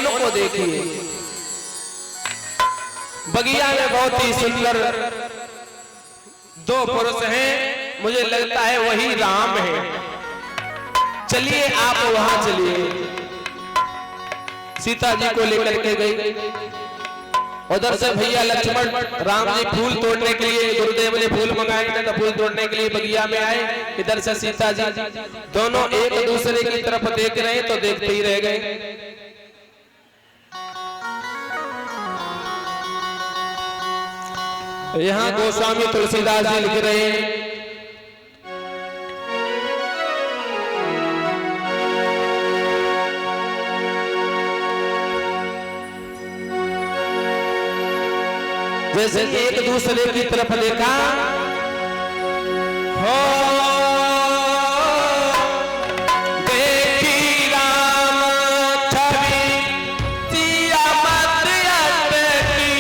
उनको देखिए। बगिया में बहुत ही सुंदर दो पुरुष हैं, मुझे लगता है वही राम है। चलिए आप वहां चलिए। सीता जी को लेकर के गई। उधर से भैया लक्ष्मण राम जी फूल तोड़ने के लिए, गुरुदेव ने फूल मंगाए थे तो फूल तोड़ने के लिए बगिया में आए। इधर से सीता जी दोनों एक दूसरे की तरफ देख रहे तो देखते ही रह गए। यहाँ गोस्वामी तुलसीदास जी लिख रहे हैं, जैसे एक दूसरे की तरफ देखा हो, देखी राम छवि सिया मत अटकी,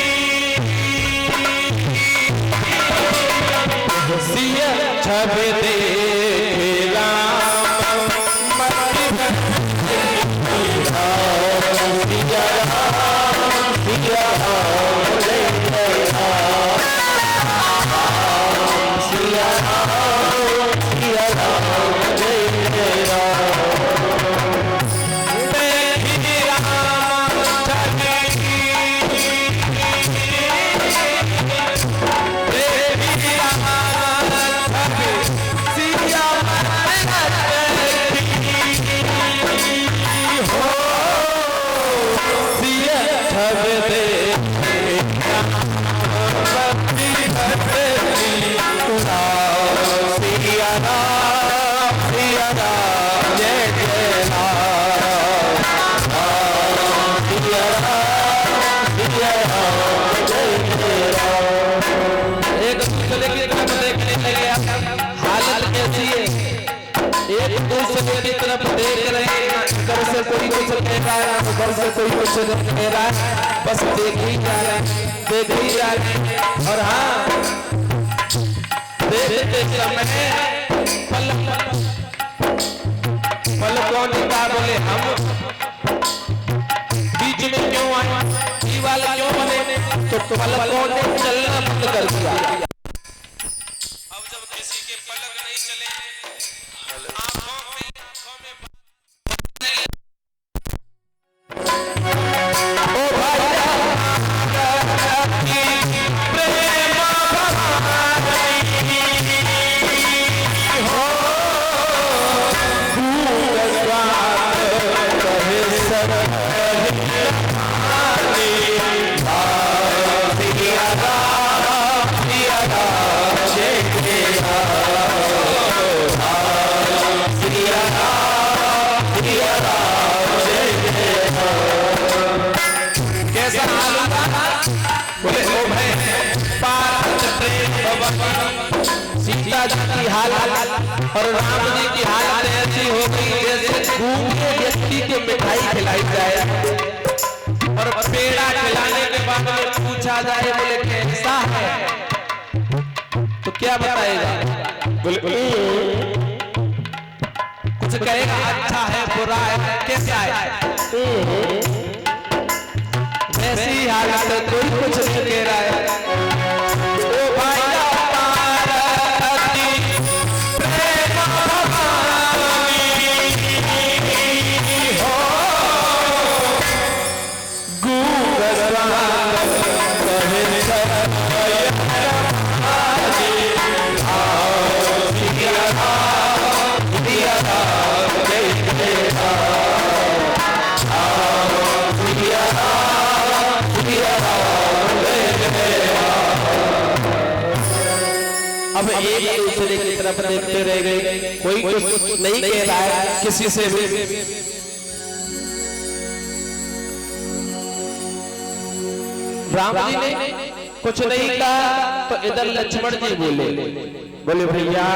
सिया छवि देखी राम मत अटकी, सिया इधर से कोई कुछ कह रहा है, उधर से कोई कुछ कह रहा है, बस देख ही जा रहे हैं, देख ही जा रहे हैं। और हाँ, देखते समय पलकों ने कहा, बोले हम बीच में क्यों आए, दीवाल क्यों बने, तो पलकों ने चलना बंद कर दिया। अब जब किसी के पलक नहीं चले, आंखों में सीता जी की हालत और राम जी की हालत ऐसी हो गई जैसे भूखे व्यक्ति को मिठाई खिलाई जाए और पेड़ा खिलाने के बाद में पूछा जाए, बोले कैसा है, तो क्या बताएगा, बोले कुछ कहेगा अच्छा है बुरा है कैसा है, ऐसी हालत कोई कुछ नहीं कह रहा है। ओ भाई अब एक दूसरे की तरफ देखते रह गए, कोई कुछ नहीं कह रहा है किसी से भी। राम जी ने कुछ नहीं कहा तो इधर लक्ष्मण जी बोले भैया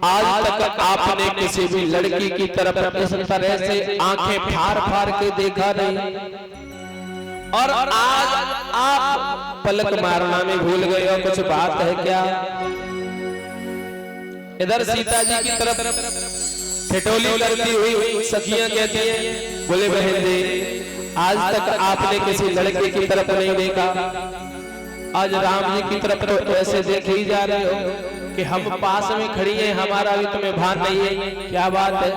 आज तक आपने किसी भी लड़की की तरफ इस तरह से आंखें फाड़ फाड़ के देखा नहीं, और आज आप पलक मारना में भूल गए हो, कुछ बात है क्या? इधर सीता जी की तरफ ठिठोली करती हुई सखियां कहती हैं, बोले बहन दे आज तक आपने किसी लड़के की तरफ नहीं देखा, आज राम जी की तरफ तो ऐसे देख ही जा रहे हो कि हम पास में खड़ी हैं, हमारा भी तुम्हें भान नहीं है। क्या बात है?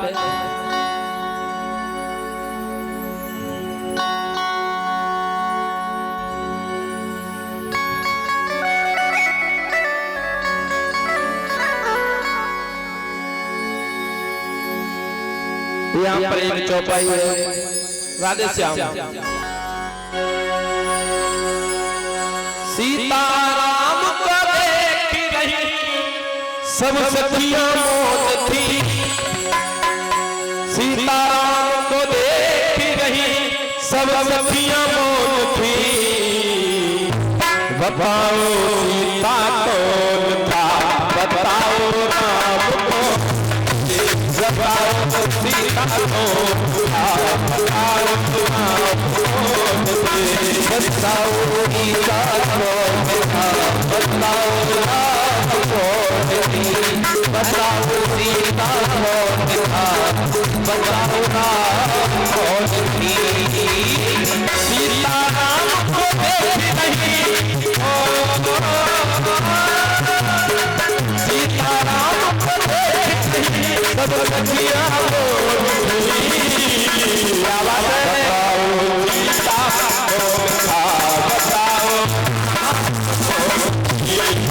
यहाँ पर एक चौपाई है, राधे श्याम। सीताराम को देख रही सब सखियां मौन थी, सीताराम को देख रही सब सखियां मौन थी। बताओ सीता कौन था, बताओ राम को, बताओ सीता कौन था, बताओ राम कौन थे। बताओ सीता कौन था, बताओ राम कौन थी, बताओ सीता कौन था, बताओ राम कौन थी। सीता राम को देख रही, सीता राम को देख रही सब सखियां मौन थी। क्या बात है? बताओ सीता कौन था, बताओ,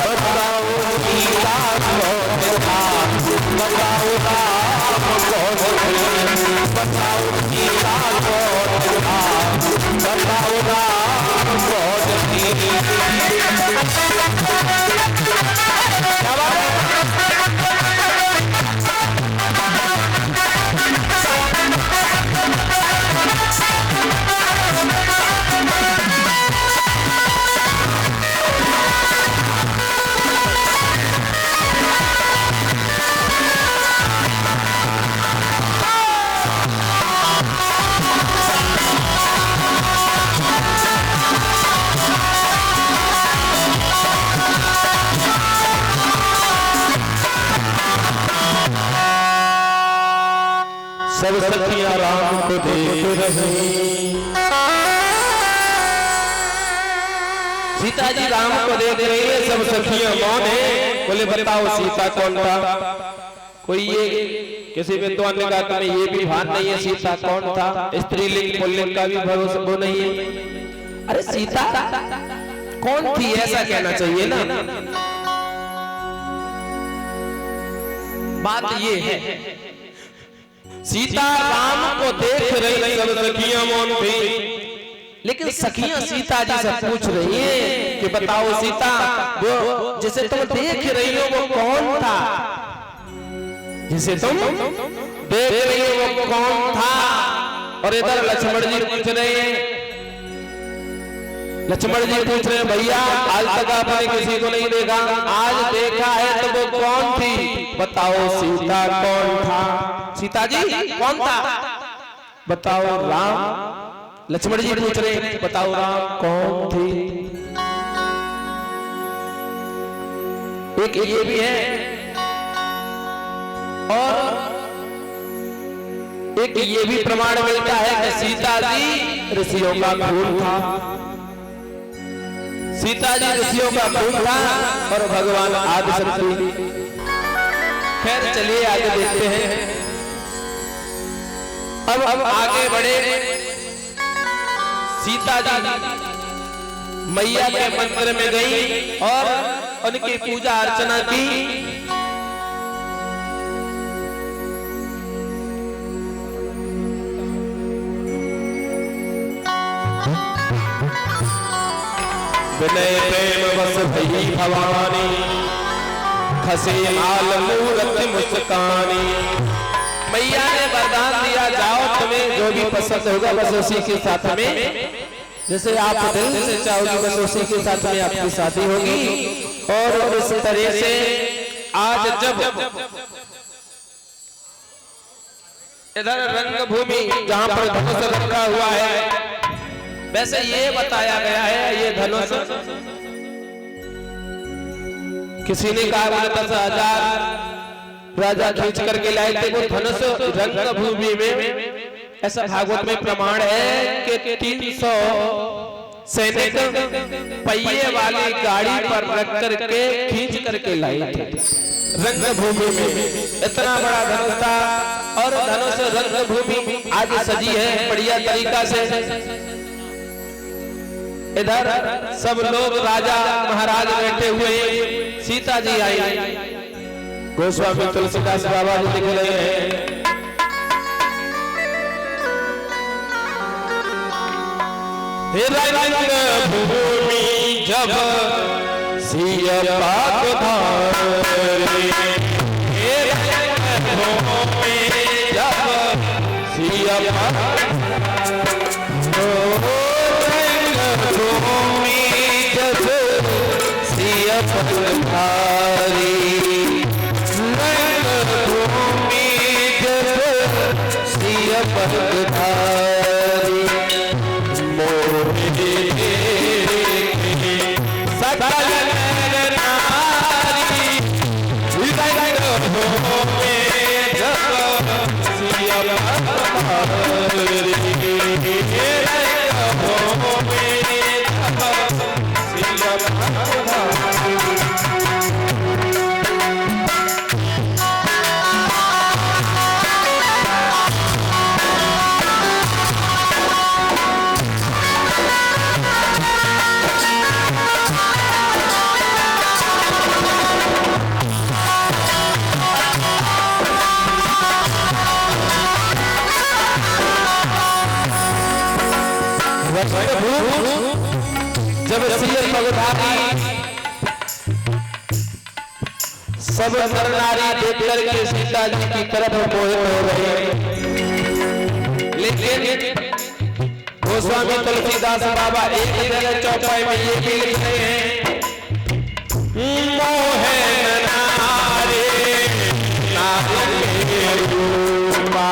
बताओ सीता कौन था, बताओ राम कौन थे। बताओ सीता कौन था, बताओ राम कौन थी। क्या बात है? सब सखियां राम को देख रही, सीता जी राम को देख रही है, सब सखियां मौन है। बोले बताओ सीता कौन था? कोई ये किसी विद्वान ने कहा तुम्हें ये भी भान नहीं है सीता कौन था, स्त्रीलिंग पुल्लिंग का भी भरोसा वो नहीं है। अरे सीता कौन थी ऐसा कहना चाहिए ना। बात ये है सीता राम को देख रही सब सखियां मौन थी, लेकिन सखियां सीता जी से पूछ रही हैं कि बताओ सीता वो जिसे तुम देख रही हो वो कौन था, जिसे तुम देख रही हो वो कौन था। और इधर लक्ष्मण जी पूछ रहे हैं, लक्ष्मण जी पूछ रहे हैं भैया आज तक आपने किसी को नहीं देखा, आज देखा है तो वो कौन थी, बताओ सीता कौन था। सीता जी कौन था, बताओ राम। लक्ष्मण जी पूछ रहे हैं बताओ राम कौन थी। एक ये भी है और एक ये भी प्रमाण मिलता है कि सीता जी ऋषियों का खून था, सीता जी ऋषियों का खून था और भगवान आदिशक्ति। खैर चलिए आगे देखते हैं। अब आगे बढ़े, सीता जी मैया के मंदिर में गई और उनकी पूजा अर्चना की। विनय प्रेम बस भई भवानी, खसे माल मूरत मुस्कानी। मैया ने वरदान दिया जाओ तुम्हें जो भी पसंद होगा बस उसी के साथ में, जैसे आप दिल से चाहोगे बस उसी के साथ में आपकी शादी होगी। और इस तरह से आज जब इधर रंगभूमि जहां पर धनुष रखा हुआ है, वैसे ये बताया गया है ये धनुष किसी ने कहा 10,000 राजा खींच करके लाए थे, वो धनुष रंगभूमि में ऐसा भागवत में प्रमाण है कि 300 सैनिक पहिए वाली गाड़ी पर रख करके खींच करके लाए थे रंगभूमि में। इतना बड़ा धनुष था और धनुष रंगभूमि आज सजी है बढ़िया तरीका से। इधर सब लोग राजा महाराज बैठे हुए, सीता जी आई, गोस्वामी तुलसीदास बाबा जी दिख रहे हैं। रंगभूमि जब सिया पाक धारे, रंगभूमि जब सिया पाक रंगभूमि जब सिया पाक धारी, रंगभूमि जब सिया पाक धारी, सकल नर नारी रंगभूमि जब सिया पाक धारी, रंगभूमि जब सिया पाक धारी। जब सिया पगधारी सब नर नारी देख करके सीता जी की तरफ मोहित हो रहे, लेकिन गोस्वामी तुलसीदास बाबा एक जगह चौपाई में ये भी लिख रहे हैं, मोहे नारी नारी रूपा,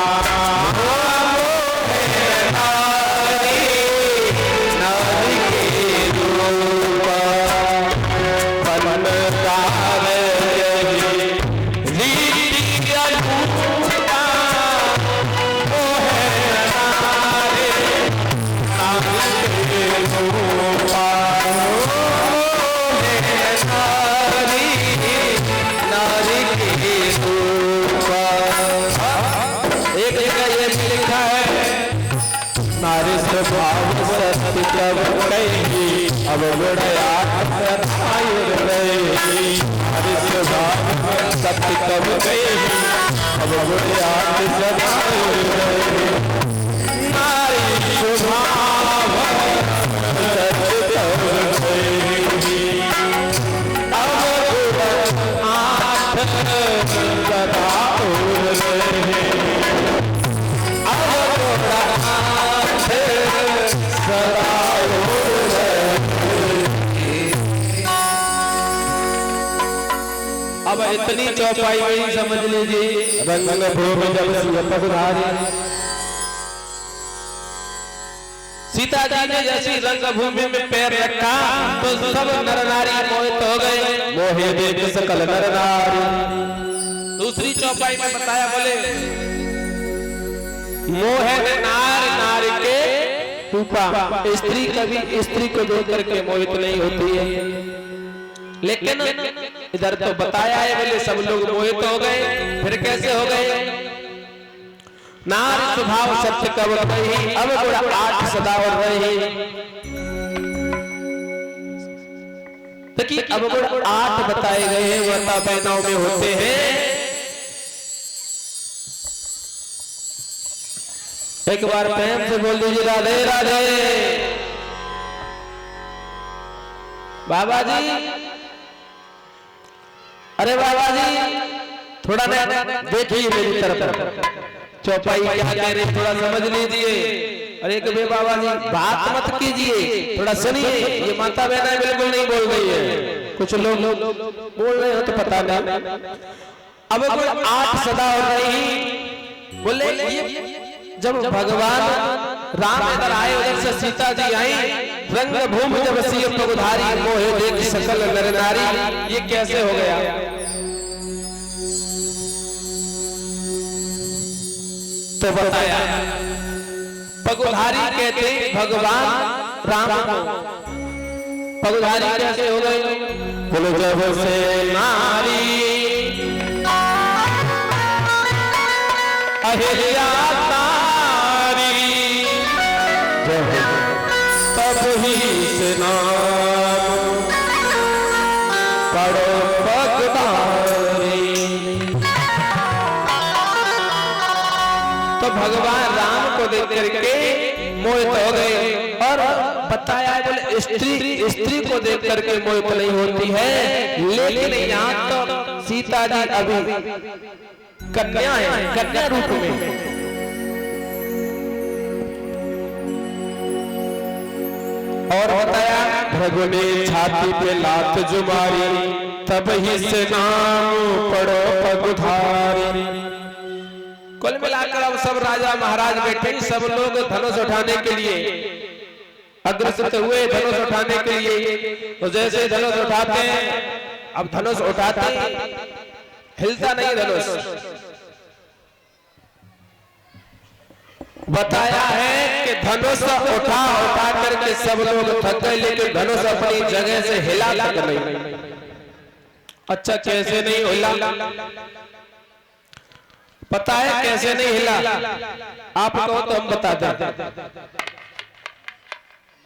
अब बुढ़या सत्य कब गई, अब बुढ़या नारी स्वभाव अब इतनी चौपाई में समझ लीजिए, रंगभूमि जब सिया पाक धारी, सीता जी ने जैसी रंगभूमि में पैर रखा तो सब नर नारी मोहित हो गए, मोहे देख सकल नर नारी। दूसरी चौपाई में बताया, बोले मोहे नार नार के रूपा, स्त्री कभी स्त्री को देख करके मोहित नहीं होती है, लेकिन इधर तो बताया है बोले सब लोग मोहित हो गए। फिर कैसे हो गए? नार स्वभाव सत्य कब रही, अब गुण 8 सदावर रही। देखिए अब गुण 8 बताए गए हैं, माता बहनों में होते हैं। एक बार प्रेम से बोल दीजिए राधे राधे। बाबा जी, अरे बाबा जी थोड़ा देखिए मेरी तरफ, चौपाई क्या कह रहे थोड़ा समझ लीजिए। अरे कभी बाबा जी बात मत कीजिए, थोड़ा सुनिए। ये माता बहना बिल्कुल नहीं बोल रही है, कुछ लोग बोल रहे हो तो पता नहीं। अब कोई 8 सदा हो रही, बोले ये जब भगवान राम इधर आए, उधर से सीता जी आई, रंगभूमि जब सिया पाक धारी, मोहे देख सकल नर नारी, ये कैसे हो गया? तो बताया पगुधारी कहते भगवान राम को। पगुधारी कैसे हो गए? बोलो जब से नारी अहिल्या तारी तब ही से नाम पड़ो पगधारी। तो भगवान राम को देख करके मोहित हो गए। और बताया बोले स्त्री को देख करके मोहित नहीं होती है, लेकिन यहाँ तो सीता जी अभी कन्या है, कन्या रूप में। और बताया भृगु ने छाती पे लात जो मारी तब ही से नाम पड़ो पगुधारी। कुल मिलाकर अब सब राजा महाराज बैठे, सब लोग धनुष उठाने के लिए अग्रसर हुए, धनुष उठाने के लिए। तो जैसे धनुष उठाते हैं, अब धनुष उठाते हिलता नहीं धनुष। बताया है कि धनुष उठा करके सब लोग थक गए, लेकिन धनुष अपनी जगह से हिला तक नहीं। अच्छा कैसे नहीं हिला? पता है कैसे नहीं हिला? आप कहो तो हम बताते हैं।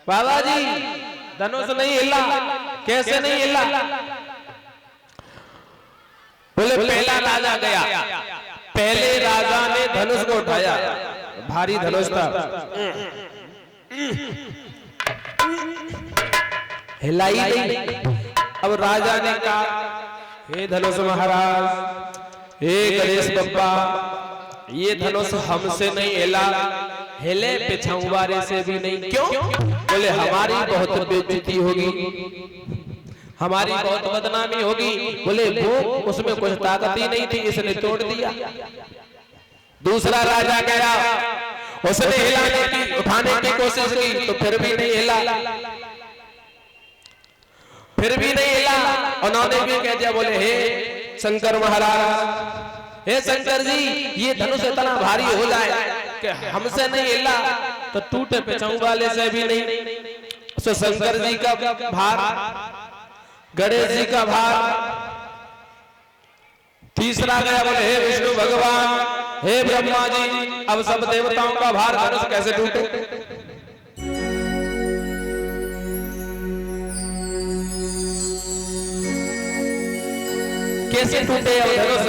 बाबा जी धनुष नहीं हिला, कैसे नहीं हिला? बोले पहला राजा गया, पहले राजा ने धनुष को उठाया, भारी धनुष था, हिलाई नहीं। अब राजा ने कहा हे धनुष महाराज, हे गणेश बप्पा, ये धनुष हमसे नहीं हिला, हिले पिछुआरे से भी नहीं। क्यों? बोले हमारी बहुत बेइज्जती होगी, हमारी बहुत बदनामी होगी। बोले वो उसमें कुछ ताकत ही नहीं थी, इसने तोड़ दिया। दूसरा राजा गया, उसने हिलाने की उठाने की कोशिश की तो फिर भी नहीं हिला, फिर भी नहीं हिला। उन्होंने भी कह दिया, बोले हे शंकर महाराज, हे शंकर जी, ये धनुष इतना भारी हो जाए कि हमसे नहीं हिला तो टूटे पिछाऊ वाले से भी नहीं। तो शंकर जी का भार, गणेश जी का भार। तीसरा गया, बोले हे विष्णु भगवान, हे ब्रह्मा जी, अब सब देवताओं का भार, धनुष कैसे टूटे? कैसे टूटे अब धनुष?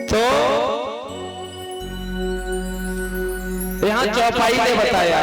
तो यहां चौपाई ने बताया,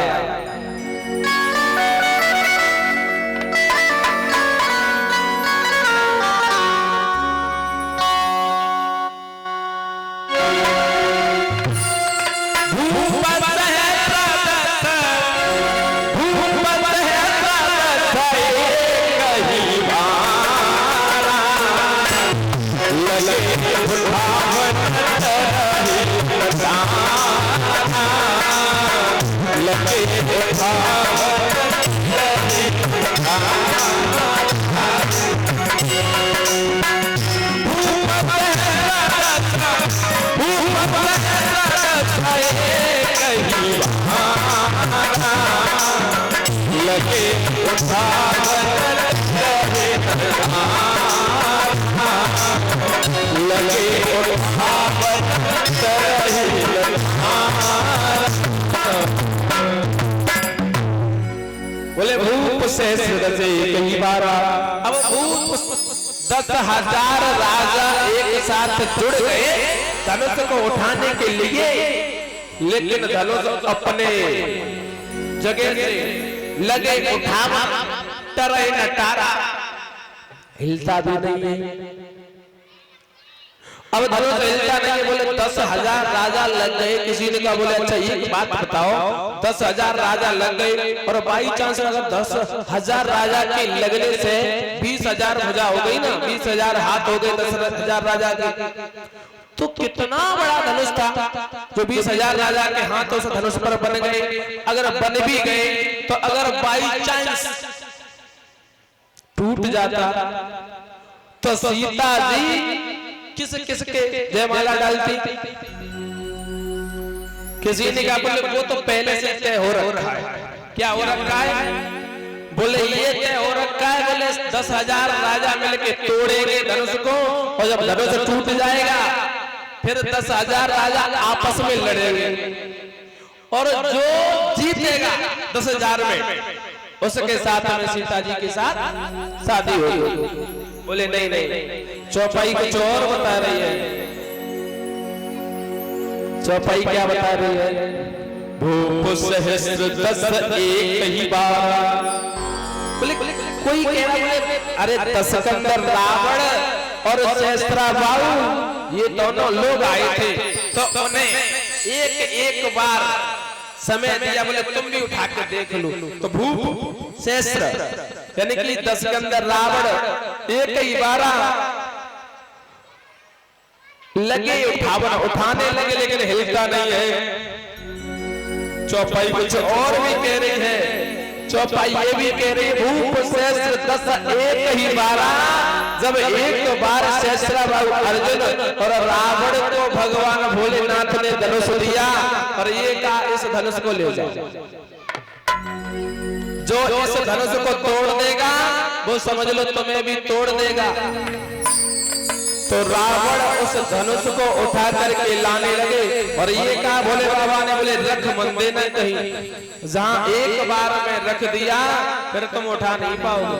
बोले भूप से कई बार। अब भूप 10,000 राजा एक साथ जुड़ गए धनुष को उठाने के लिए, लेकिन धनुष अपने जगह से लगे उठावा, टरे न टारा, हिलता भी नहीं है। अब धनुष हिलता नहीं है। बोले 10,000 राजा लग गए। किसी ने कहा, बोले अच्छा एक बात बताओ, 10,000 राजा लग गए और बाई चांस अगर 10,000 राजा के लगने से 20,000 भुजा हो गई ना, 20,000 हाथ हो गए 10,000 राजा के, तो कितना बड़ा धनुष था जो 20,000 राजा के हाथों से धनुष पर बन गए। अगर बन भी गए तो अगर बाई चांस टूट जाता तो सीता जी किस किस के जयमाला डालती? किसी ने कहा बोले वो तो पहले से तय हो रखा है। क्या हो रखा है? बोले ये तय हो रखा है, बोले 10,000 राजा मिलके तोड़ेंगे धनुष को, और जब धनुष टूट जाएगा फिर 10,000 राजा आपस में लड़ेंगे, और जो जीतेगा 10,000 में उसके साथ में सीता जी के साथ शादी होगी। बोले नहीं नहीं, चौपाई कुछ और बता रही है। चौपाई क्या बता रही है? भूप सहस्र 10 एक ही बार। कोई कह रहा है अरे दशकंदर रावण और सहस्त्राबाहु ये दोनों लोग आए थे तो उन्हें एक बार समय दिया, बोले तुम भी उठा के देख लो। तो भूप सहस्त्र यानी कि दशकंदर रावण एक ही बार लगे उठाने लगे, लेकिन हिलता नहीं है। चौपाई कुछ और भी कह रही है। चौपाई ये भी कह रही है भूप सहस्त्र 10 एक ही बार। जब एक बार सहस्त्राबाहु अर्जुन और रावण को भगवान भोलेनाथ ने धनुष दिया और ये कहा इस धनुष को ले जाओ, जो इस धनुष को तोड़ देगा वो समझ लो तुम्हें भी तोड़ देगा। तो रावण उस धनुष को उठा करके लाने लगे और ये कहा भोले बाबा ने, बोले रख मन देना कहीं, जहां एक बार में रख दिया फिर तुम उठा नहीं पाओगे।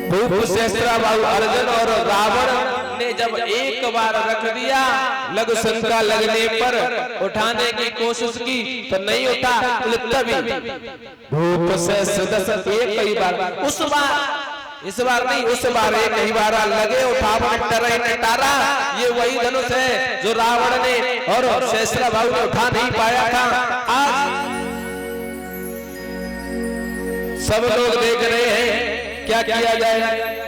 भूप सहस्त्राबाहु अर्जुन और रावण ने जब एक बार रख दिया, लघु शंका लगने पर उठाने की कोशिश की तो नहीं उठा। तभी भूप सहस्त्र 10 एक ही बार, उस बार इस बार नहीं, उस बार एक ही बार लगे उठावन टरा। ये वही धनुष है जो रावण ने और सहस्त्राबाहु ने उठा नहीं पाया था। आज सब लोग देख रहे हैं क्या किया जाए।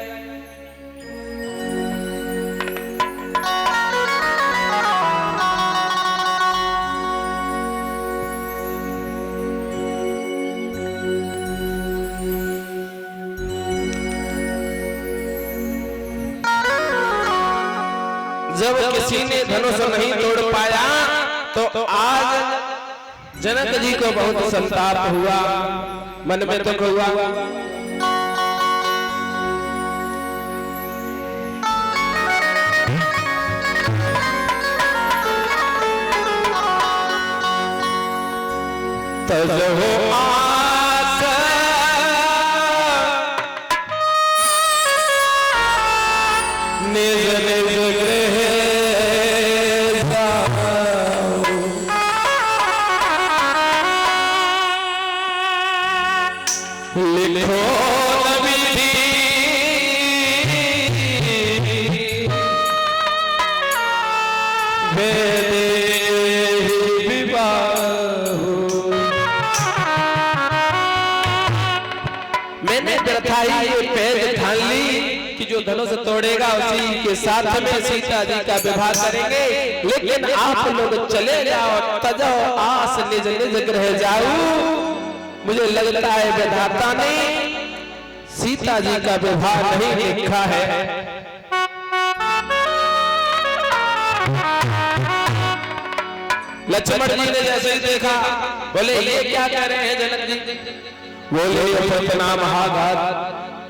जब किसी ने धनुष नहीं तोड़ पाया तो आज जनक जी को बहुत संताप हुआ, मन में दुख हुआ। तजहो आस निज निज गृह लिखो विधि मैंने व्यर्थाई ये पेज ठान ली कि जो धनुष तोड़ेगा उसी के साथ में सीता जी का विवाह करेंगे, लेकिन आप लोग चले जाओ, तजो आस निज निज गृह जाओ। मुझे लगता है विधाता ने सीता जी का विवाह नहीं लिखा है। लक्ष्मण जी ने जैसे ही देखा, बोले ये क्या कह रहे हैं जनक जी? बोले कितना महाघात,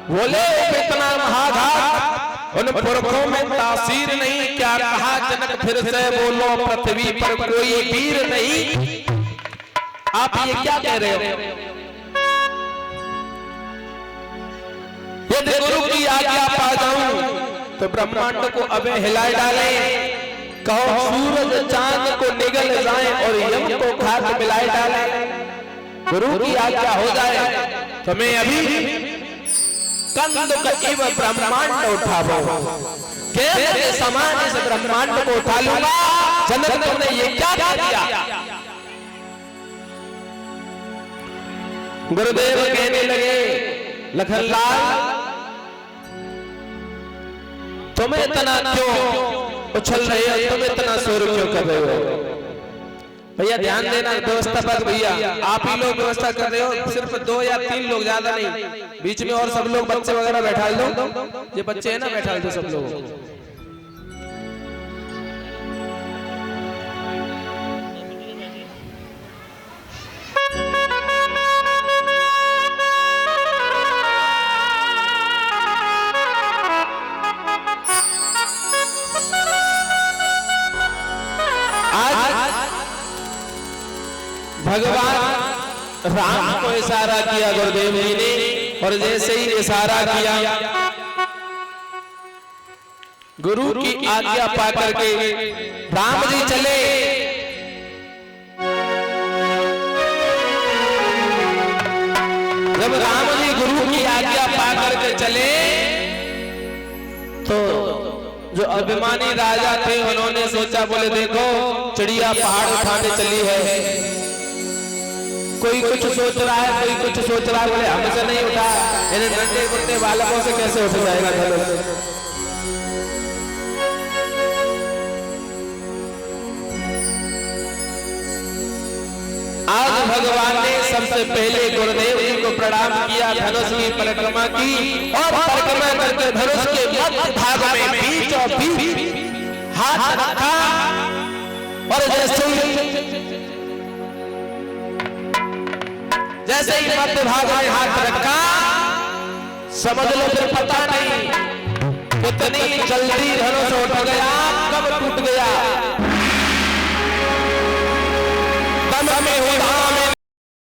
बोले कितना महाघात, उन पुरखों में तासीर नहीं। क्या कहा जनक फिर से बोलो, पृथ्वी पर कोई वीर नहीं। आप ये क्या कह रहे हो? यदि गुरु की आज्ञा पा जाऊं तो ब्रह्मांड को अबे हिलाए डाले, कहो सूरज चांद को निगल जाए और यम को खाक मिलाए डाले। गुरु की आज्ञा हो जाए तो मैं अभी कंद इव ब्रह्मांड उठावो, के समान इस ब्रह्मांड को उठा लूंगा। जनक तुमने ये क्या किया? गुरुदेव कहने लगे, लखनलाल तुम इतना क्यों उछल रहे हो, तुम इतना शोर क्यों कर रहे हो? भैया ध्यान देना, व्यवस्थापक भैया आप ही लोग व्यवस्था कर रहे हो। सिर्फ 2 या 3 लोग, ज्यादा नहीं, बीच में और सब लोग बच्चे वगैरह बैठा लो। ये बच्चे हैं ना, बैठा दो सब लोग। भगवान राम को इशारा किया गुरुदेव जी ने, और जैसे ही इशारा किया गुरु की आज्ञा पाकर के राम जी चले। जब राम जी गुरु की आज्ञा पाकर के चले तो जो अभिमानी राजा थे उन्होंने सोचा, बोले देखो चिड़िया पहाड़ उठाने चली है, कोई कुछ सोच रहा है, कोई कुछ सोच रहा है, बोले हमसे नहीं उठा, इन्हें नन्हे मुन्ने बालकों से कैसे उठ जाएगा धनुष। आज भगवान ने सबसे पहले गुरुदेव जी को प्रणाम किया, धनुष की परिक्रमा की, और परिक्रमा करके धनुष के मध्य भाग में बीचों बीच हाथ रखा, और जैसे ही मध्य भाग में हाथ रखा, समझ लो फिर पता नहीं कितनी जल्दी धनुष उठ गया, कब टूट गया। में हो